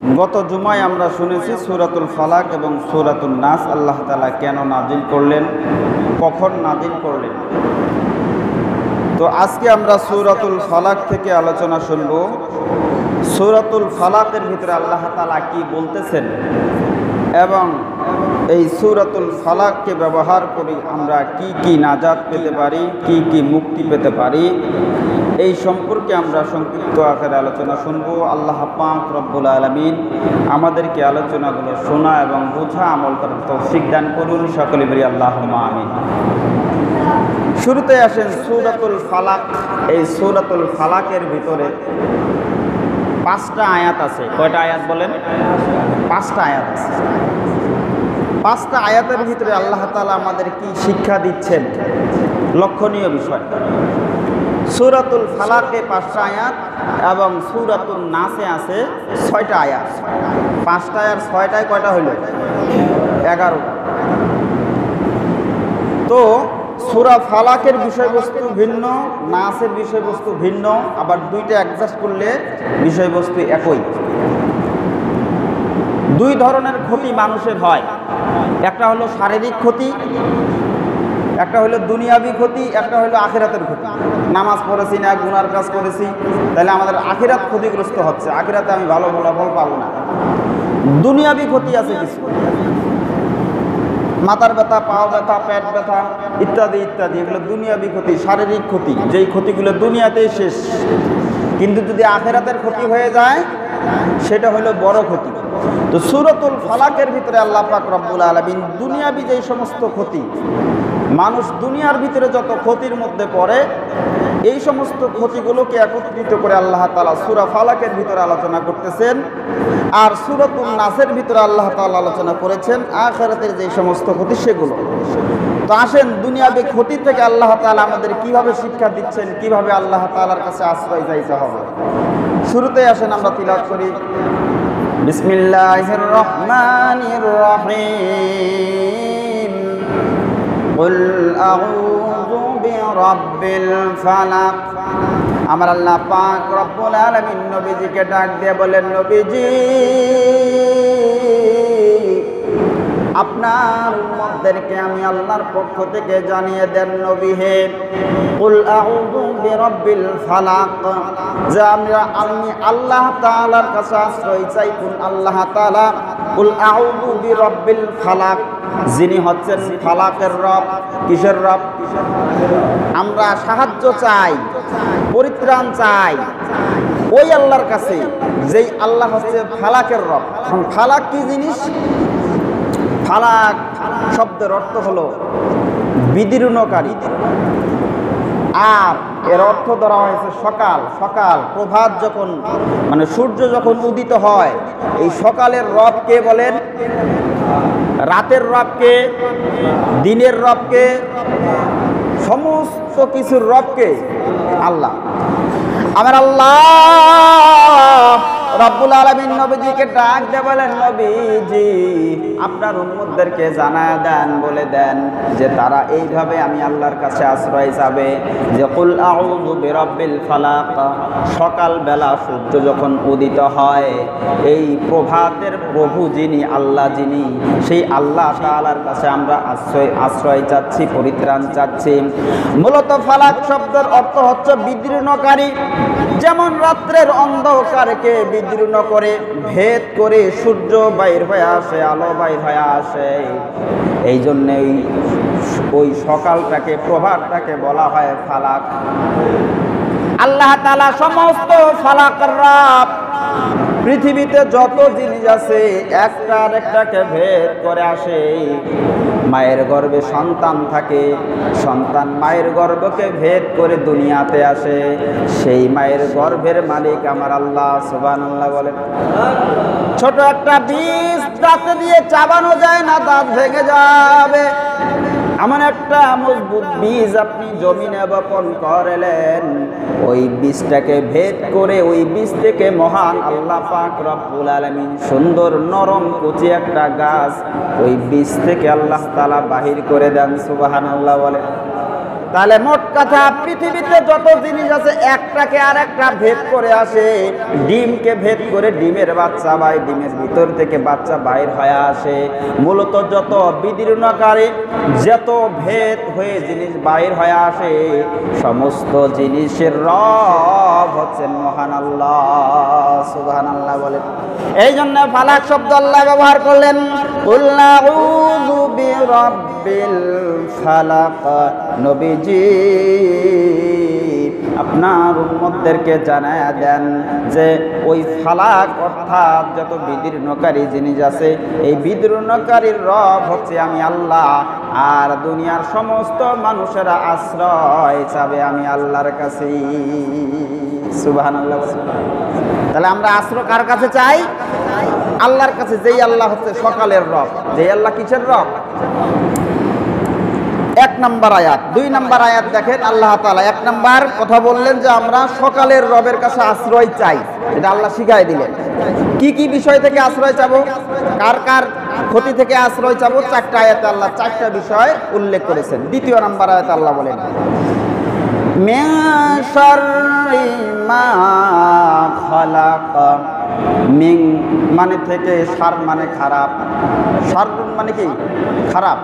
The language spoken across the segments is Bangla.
গত জুমায় আমরা শুনেছি সূরাতুল ফালাক এবং সূরাতুন নাস আল্লাহ তাআলা কেন নাজিল করলেন, কখন নাজিল করলেন। তো আজকে আমরা সূরাতুল ফালাক থেকে আলোচনা শুনব। সূরাতুল ফালাকের ভিতরে আল্লাহ তাআলা কি বলতেছেন এবং এই সূরাতুল ফালাককে ব্যবহার করে আমরা কি কি নাজাত পেতে পারি, কি কি মুক্তি পেতে পারি, এই সম্পর্কে আমরা সংক্ষিপ্ত আকারে আলোচনা শুনবো। আল্লাহ পাক রব্বুল আলামিন আমাদেরকে আলোচনাগুলো শোনা এবং বোঝা আমল করার তৌফিক দান করুন। সকলে বলি আল্লাহুম্মা আমিন। শুরুতে আসেন সূরাতুল ফালাক। এই সূরাতুল ফালাকের ভিতরে 5টা আয়াত আছে। কয়টা আয়াত বলেন? 5টা আয়াত আছে। 5টা আয়াতের ভিতরে আল্লাহ তাআলা আমাদের কি শিক্ষা দিচ্ছেন, লক্ষণীয় বিষয়। সূরাতুল ফালাকে 5টা আয়াত এবং সূরাতুন নাসে আছে 6টা আয়াত। 5টা আর 6টায় কয়টা হইল? 11। তো সূরা ফালাকের বিষয়বস্তু ভিন্ন, নাসের বিষয়বস্তু ভিন্ন, আবার দুইটা অ্যাডজাস্ট করলে বিষয়বস্তু একই। দুই ধরনের ক্ষতি মানুষের হয়, একটা হলো শারীরিক ক্ষতি, একটা হলো দুনিয়াবি ক্ষতি, একটা হলো আখিরাতের ক্ষতি। নামাজ পড়েছি না, গুনার কাজ করেছি, তাহলে আমাদের আখিরাত ক্ষতিগ্রস্ত হচ্ছে, আখিরাতে আমি ভালো ফলাফল পাবো না। দুনিয়াবি ক্ষতি আছে কিছু, মাথার ব্যথা, পাও ব্যথা, পেট ব্যথা ইত্যাদি ইত্যাদি, এগুলো দুনিয়াবি ক্ষতি, শারীরিক ক্ষতি, যেই ক্ষতিগুলো দুনিয়াতেই শেষ। কিন্তু যদি আখিরাতের ক্ষতি হয়ে যায় সেটা হলো বড় ক্ষতি। তো সূরাতুল ফালাকের ভিতরে আল্লাহ পাক রব্বুল আলামিন দুনিয়াবি যেই সমস্ত ক্ষতি, মানুষ দুনিয়ার ভিতরে যত ক্ষতির মধ্যে পড়ে, এই সমস্ত ক্ষতিগুলোকে একত্রিত করে আল্লাহ তাআলা সূরা ফালাকের ভিতরে আলোচনা করতেছেন। আর সূরাতুন নাসের ভিতরে আল্লাহ তাআলা আলোচনা করেছেন আখিরাতের যে সমস্ত ক্ষতি সেগুলো। তো আসেন দুনিয়াবি ক্ষতি থেকে আল্লাহ তাআলা আমাদের কিভাবে শিক্ষা দিচ্ছেন, কিভাবে আল্লাহ তাআলার কাছে আশ্রয় চাইতে হবে। শুরুতে আসেন আমরা তিলাওয়াত করি। বিসমিল্লাহির রহমানির রহিম। কুল আউযু বিরাব্বিল ফালাক। আমার আল্লাহ পাক রব্বুল আলামিন নবীজিকে ডাক দিয়ে বলেন, নবীজি আপনার উম্মতদেরকে আমি আল্লাহর পক্ষ থেকে জানিয়ে দেন, নবী হে, কুল আউযু বিরাব্বিল ফালাক, যে আমি আল্লাহ তাআলার কাছে আশ্রয় চাই। কোন আল্লাহ তাআলা? কুল আউযু বিরাব্বিল ফালাক, যিনি হচ্ছেন ফালাকের রব। কিসের রব? আমরা সাহায্য চাই, পরিত্রাণ চাই ওই আল্লাহর কাছে, যেই আল্লাহ হচ্ছে ফালাকের রব। এখন ফালাক কি জিনিস? ফালাক শব্দের অর্থ হলো বিদীর্ণকারী, আর এর অর্থ ধরা হয়েছে সকাল। সকাল, প্রভাত যখন, মানে সূর্য যখন উদিত হয়, এই সকালের রবকে বলেন, রাতের রবকে, দিনের রবকে, সমস্ত কিছুর রবকে আল্লাহ। আমার আল্লাহ রব্বুল আলামিন নবীজিকে ডাক দিয়ে বলেন, নবীজি আপনার উম্মতদেরকে জানায় দেন, বলে দেন যে তারা এইভাবে আমি আল্লাহর কাছে আশ্রয় যাবে, যে কুল আউযু বিরাব্বিল ফালাক, সকালবেলা সূর্য যখন উদিত হয়, এই প্রভাতের প্রভু যিনি, আল্লাহ যিনি, সেই আল্লাহ তাআলার কাছে আমরা আশ্রয় চাচ্ছি, পরিত্রাণ চাচ্ছি। মূলত ফালাক শব্দের অর্থ হচ্ছে বিদীর্ণকারী। যেমন রাত্রের অন্ধকারকে বিদীর্ণ করে, ভেদ করে সূর্য বাইর হয়ে আসে, আলো বাইর হয়ে আসে, এই জন্যই ওই সকালটাকে, প্রভাতটাকে বলা হয় ফালাক। আল্লাহ তাআলা সমস্ত ফালাকের রব। পৃথিবীতে যত জিনিস আছে একটা আরেকটাকে ভেদ করে আসে। মায়ের গর্ভে সন্তান থাকে, সন্তান মায়ের গর্ভকে ভেদ করে দুনিয়াতে আসে, সেই মায়ের গর্ভের মালিক আমার আল্লাহ। সুবহানাল্লাহ বলেন। ছোট একটা বীজ দাঁতে দিয়ে চাবানো যায় না, দাঁত ভেঙে যাবে। এমন একটা মজবুত বীজ আপনি জমিনে বপন করলেন, ওই বীজটাকে ভেদ করে ওই বীজ থেকে মহান আল্লাহ পাক রব্বুল আলামিন সুন্দর নরম কচি একটা গাছ ওই বীজ থেকে আল্লাহ তাআলা বাহির করে দেন। সুবহানাল্লাহ বলে। তাহলে মোট কথা পৃথিবীতে যত জিনিস আছে একটাকে আর একটা ভেদ করে আসে। ডিমকে ভেদ করে ডিমের বাচ্চা হয়, ডিমের ভিতর থেকে বাচ্চা বাইর হয়ে আসে। মূলত যত বিদীর্ণকারী যত ভেদ হয়ে জিনিস বাইর হয়ে আসে, সমস্ত জিনিসের রব হচ্ছেন মহান আল্লাহ। সুবহানাল্লাহ বলেন। এই জন্য ফালাক শব্দ আল্লাহ ব্যবহার করলেন। কুল আউযু বিরাব্বিল ফালাক। নবীজি আপনার উম্মতদেরকে জানায়া দেন যে ওই ফালাক অর্থাৎ যত বিদীর্ণকারী জিনিস আছে, এই বিদীর্ণকারীর রব হচ্ছে আমি আল্লাহ। আর দুনিয়ার সমস্ত মানুষেরা আশ্রয় চাবে আমি আল্লাহর কাছে। সুবহানাল্লাহ। তাহলে আমরা আশ্রয় কার কাছে চাই? আল্লাহর কাছে, যেই আল্লাহ হচ্ছে সকালের রব। যেই আল্লাহ কিসের রব? 1 নম্বর আয়াত। 2 নম্বর আয়াত দেখেন, আল্লাহ তাআলা 1 নম্বর কথা বললেন যে আমরা সকালের রবের কাছে আশ্রয় চাই। এটা আল্লাহ শিখাই দিলেন। কি কি বিষয় থেকে আশ্রয় চাবো, কার কার ক্ষতি থেকে আশ্রয় চাবো, 4টা আয়াতে আল্লাহ 4টা বিষয় উল্লেখ করেছেন। 2 নম্বর আয়াতে আল্লাহ বলেন মিন শাররি মা খালাক। মিন মানে থেকে, শার মানে খারাপ, শার মানে কি খারাপ।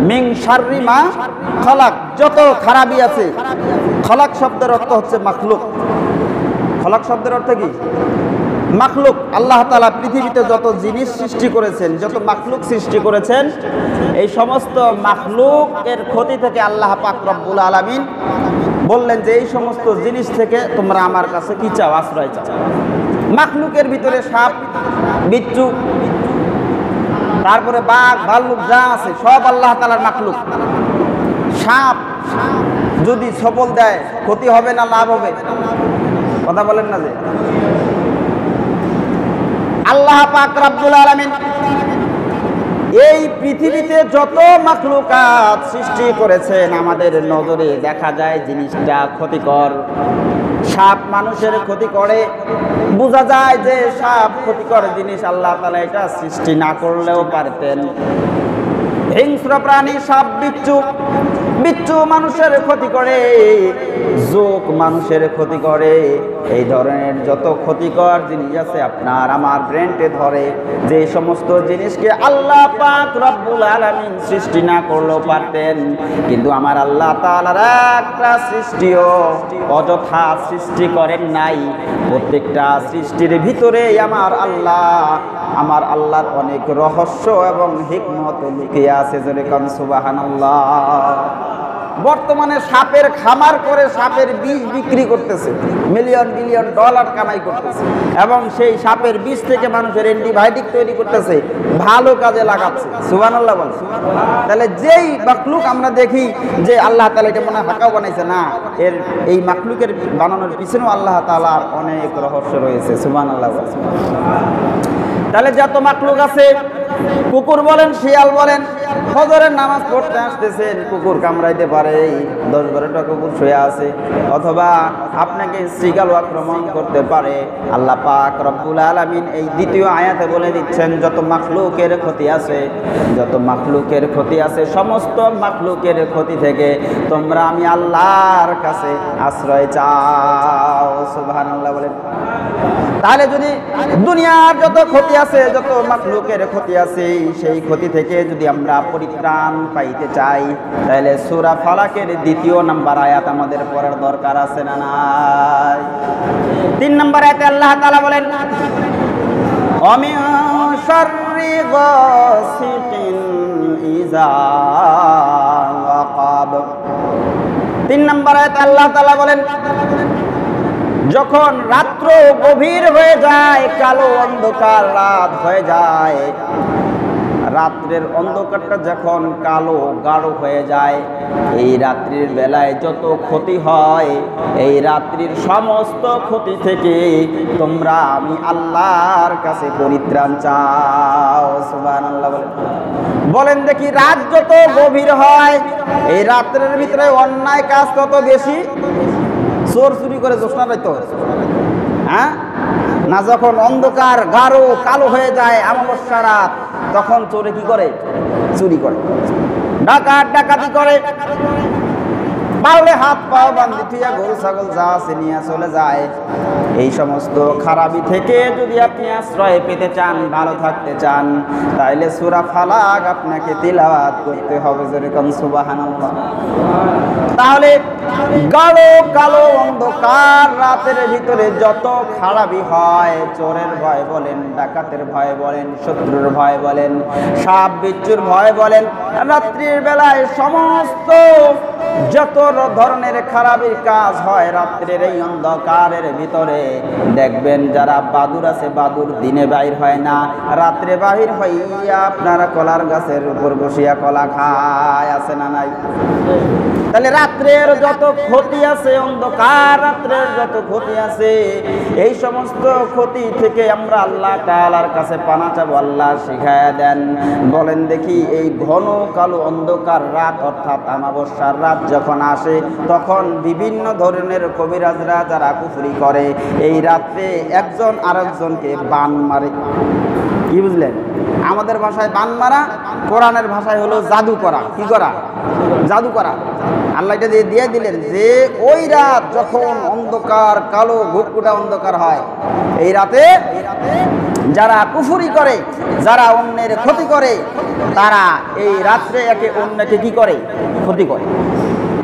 মিন শাররি মা খালাক, যত খারাপই আছে। খালাক শব্দের অর্থ হচ্ছে মাখলুক। খালাক শব্দের অর্থ কি? মাখলুক। আল্লাহ তাআলা পৃথিবীতে যত জিনিস সৃষ্টি করেছেন, যত মাখলুক সৃষ্টি করেছেন, এই সমস্ত মাখলুকের ক্ষতি থেকে আল্লাহ পাক রব্বুল আলামিন বললেন যে এই সমস্ত জিনিস থেকে তোমরা আমার কাছে কি চাও? আশ্রয় চাও। মাখলুকের ভিতরে সাপ, বিচ্ছু, তারপরে বাঘ, ভাল্লুক যা আছে সব আল্লাহ তাআলার মাখলুক। সাপ যদি ছবল দেয় ক্ষতি হবে না লাভ হবে? কথা বলেন না যে। আল্লাহ পাক রব্বুল আলামিন এই পৃথিবীতে যত মাখলুকাত সৃষ্টি করেছেন, আমাদের নজরে দেখা যায় জিনিসটা ক্ষতিকর। সাপ মানুষের ক্ষতি করে, বোঝা যায় যে সাপ ক্ষতিকর জিনিস। আল্লাহ তাআলা এটা সৃষ্টি না করলেও পারতেন। হিংস্র প্রাণী সাপ, বিচ্ছু, বিচ্ছু মানুষের ক্ষতি করে, জোক মানুষের ক্ষতি করে। এই ধরনের যত ক্ষতিকর জিনিস আছে আপনার আমার ব্রেনটে ধরে, যে সমস্ত জিনিসকে আল্লাহ পাক রব্বুল আলামিন সৃষ্টি না করলেও পারতেন, কিন্তু আমার আল্লাহ তাআলার একটা সৃষ্টিও অযথা সৃষ্টি করেন নাই। প্রত্যেকটা সৃষ্টির ভিতরে আমার আল্লাহর অনেক রহস্য এবং হিকমত লুকিয়ে আছে। জোরে কোন সুবহানাল্লাহ। বর্তমানে সাপের খামার করে সাপের বিষ বিক্রি করতেছে, মিলিয়ন বিলিয়ন ডলার কামাই করতেছে, এবং সেই সাপের বিষ থেকে মানুষের অ্যান্টিবায়োটিক তৈরি করতেছে, ভালো কাজে লাগাচ্ছে। সুবহানাল্লাহ বল। তাহলে যেই মাখলুক আমরা দেখি যে আল্লাহ তাআলা এটা মনে হাঁকাও বানাইছে, না, এই মাখলুকের বানানোর পিছনেও আল্লাহ তাআলার অনেক রহস্য রয়েছে। সুবহানাল্লাহ বল। তাহলে যত মাখলুক আছে, কুকুর বলেন, শিয়াল বলেন, ফজরের নামাজ পড়তে আসতেছেন, কুকুর কামড়াইতে পারে, 10-12টা কুকুর শুয়ে আছে, অথবা আপনাকে শৃগাল আক্রমণ করতে পারে। আল্লাহ পাক রব্বুল আলামিন এই 2য় আয়াতে বলে দিচ্ছেন যত মাখলুকের ক্ষতি আছে, যত মাখলুকের ক্ষতি আছে, সমস্ত মাখলুকের ক্ষতি থেকে তোমরা আমি আল্লাহর কাছে আশ্রয় চাও। সুবহানাল্লাহ বলেন। তাহলে যদি দুনিয়ার যত ক্ষতি আছে, যত মাখলুকের ক্ষতি আছে, সেই ক্ষতি থেকে যদি আমরা পরিত্রাণ পাইতে চাই, তাহলে সূরা ফালাকের 2 নম্বর আয়াত আমাদের পড়ার দরকার আছে না নাই? 3 নম্বর আয়াতে আল্লাহ তাআলা বলেন ওয়ামিন শাররি গাসিকিন ইযা ওয়াকাব। 3 নম্বর আয়াতে আল্লাহ তাআলা বলেন যখন রাত্র গভীর হয়ে যায়, কালো অন্ধকার রাত হয়ে যায়, রাত্রের অন্ধকারটা যখন কালো গাঢ় হয়ে যায়, এই রাত্রির বেলায় যত ক্ষতি হয়, এই রাত্রির সমস্ত ক্ষতি থেকে তোমরা আমি আল্লাহর কাছে পরিত্রাণ চাও। সুবহানাল্লাহ বলেন দেখি, রাত যত গভীর হয়, এই রাত্রের ভিতরে অন্যায় কাজ তত বেশি। চোর চুরি করে জ্যোৎস্না রাইতো, হ্যাঁ না? যখন অন্ধকার গাঢ় কালো হয়ে যায়, অমাবস্যা রাত, তখন চোরে কি করে? চুরি করে। ডাকাতি করে, পারলে হাত পাও বান্ধি থুইয়া গরু ছাগল যা আছে নিয়ে চলে যায়। এই সমস্ত খারাপি থেকে যদি আপনি আশ্রয় পেতে চান, ভালো থাকতে চান, তাইলে সূরা ফালাক আপনাকে তিলাওয়াত করতে হবে, যেরকম সুবহানাল্লাহ। তাহলে গাঢ় কালো অন্ধকার রাতের ভিতরে যত খারাপি হয়, চোরের ভয় বলেন, ডাকাতের ভয় বলেন, শত্রুর ভয় বলেন, সাপ বিচ্ছুর ভয় বলেন, রাত্রির বেলায় সমস্ত যত ধরনের খারাপের কাজ হয় রাত্রের এই অন্ধকারের ভিতরে, দেখবেন যারা বাদুর আছে, বাদুর দিনে বাইর হয় না, রাত্রে বাহির হইয়া আপনারা কলার গাছের উপর বসিয়া কলা খায়, আছে না নাই? তাহলে রাত্রের যত ক্ষতি আছে, অন্ধকার রাত্রের যত ক্ষতি আছে, এই সমস্ত ক্ষতি থেকে আমরা আল্লাহ তাআলার কাছে পানা চাবো। আল্লাহ শিখায়া দেন, বলেন দেখি, এই ঘন কালো অন্ধকার রাত অর্থাৎ আমাবস্যার রাত যখন আসে, তখন বিভিন্ন ধরনের কবিরাজরা যারা কুফরি করে, এই রাত্রে একজন আরেকজনকে বান মারে। কি বুঝলেন? আমাদের ভাষায় বান মারা, কোরআনের ভাষায় হলো জাদু করা। কি করা? জাদু করা। আল্লাহ এটা দিয়ে দিলেন যে ওই রাত যখন অন্ধকার, কালো ঘুটঘুটা অন্ধকার হয়, এই রাতে যারা কুফরি করে, যারা অন্যের ক্ষতি করে, তারা এই রাত্রে একে অন্যকে কি করে? ক্ষতি করে।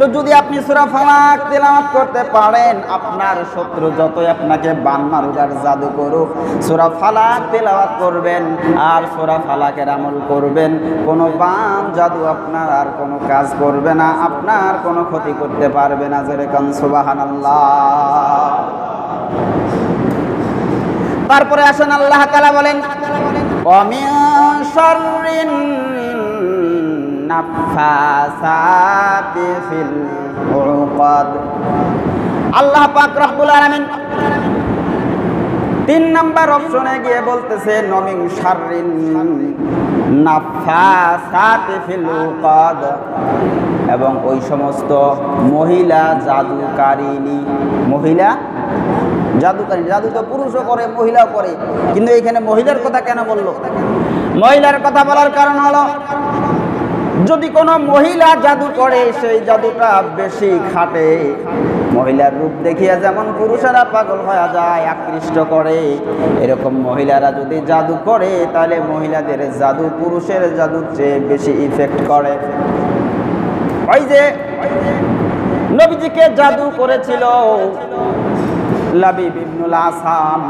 তো যদি আপনি সূরা ফালাক তেলাওয়াত করতে পারেন, আপনার শত্রু যতই আপনাকে বান মারুক আর জাদু করুক, সূরা ফালাক তেলাওয়াত করবেন আর সূরা ফালাকের আমল করবেন, কোনো বান জাদু আপনার আর কোনো কাজ করবে না, আপনার কোনো ক্ষতি করতে পারবে না। যেরকম সুবহানাল্লাহ। তারপরে আসেন আল্লাহ তাআলা বলেন, ওয়া মিন শাররিন নাফাসাতি ফিল উকাদ। আল্লাহ পাক রব্বুল আলামিন 3 নাম্বার অপশনে গিয়ে বলতেছে, মিন শাররিন নাফাসাতি ফিল উকাদ, এবং ওই সমস্ত মহিলা জাদুকারিনী, মহিলা জাদুকারিনী, জাদু তো পুরুষও করে, মহিলাও করে, কিন্তু এখানে মহিলার কথা কেন বললো? মহিলার কথা বলার কারণ হলো, যদি কোনো মহিলা জাদু করে, সেই জাদুটা বেশি খাটে। মহিলার রূপ দেখিয়া যেমন পুরুষেরা পাগল হয়ে যায়, আকৃষ্ট করে, এরকম মহিলারা যদি জাদু করে, তাহলে মহিলাদের জাদু পুরুষের জাদুর চেয়ে বেশি ইফেক্ট করে। ওই যে নবীজিকে জাদু করেছিল লাবিব ইবনুল আসাম,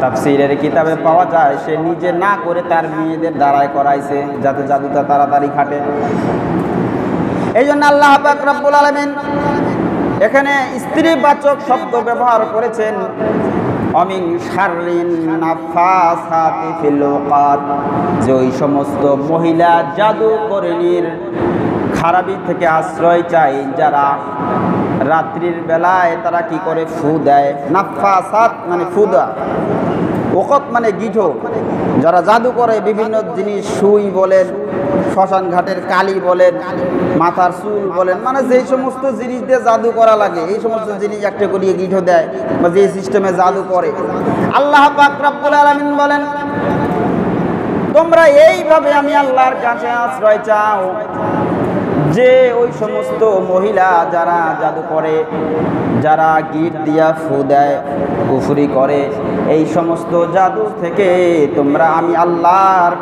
তাফসীরের কিতাবে পাওয়া যায়, সে নিজে না করে তার মেয়েদের দ্বারাই করাইছে, যাতে জাদুটা তাড়াতাড়ি খাটে। এই জন্য আল্লাহ পাক রব্বুল আলামিন এখানে স্ত্রীবাচক শব্দ ব্যবহার করেছেন, অমিন শাররিন নাফাসাতি ফিল উকাদ, যে ওই সমস্ত মহিলা জাদুকরিনীর খারাপি থেকে আশ্রয় চাই, যারা রাত্রির বেলায় তারা কি করে? ফু দেয়। নাফাসাত মানে ফু দেয়া, ওকত মানে গিঠো। যারা জাদু করে বিভিন্ন জিনিস, সুই বলেন, শ্মশান ঘাটের কালি বলেন, মাথার চুল বলেন, মানে যেই সমস্ত জিনিস দিয়ে জাদু করা লাগে, এই সমস্ত জিনিস একটা করিয়ে গিঠো দেয়, বা যে সিস্টেমে জাদু করে। আল্লাহ পাক রব্বুল আলামিন বলেন, তোমরা এইভাবে আমি আল্লাহর কাছে আশ্রয় চাও, যে ওই সমস্ত মহিলা যারা জাদু করে, যারা গিট দিয়া ফু দেয়, কুফরি করে, এই সমস্ত জাদু থেকে তোমরা আমি আল্লাহর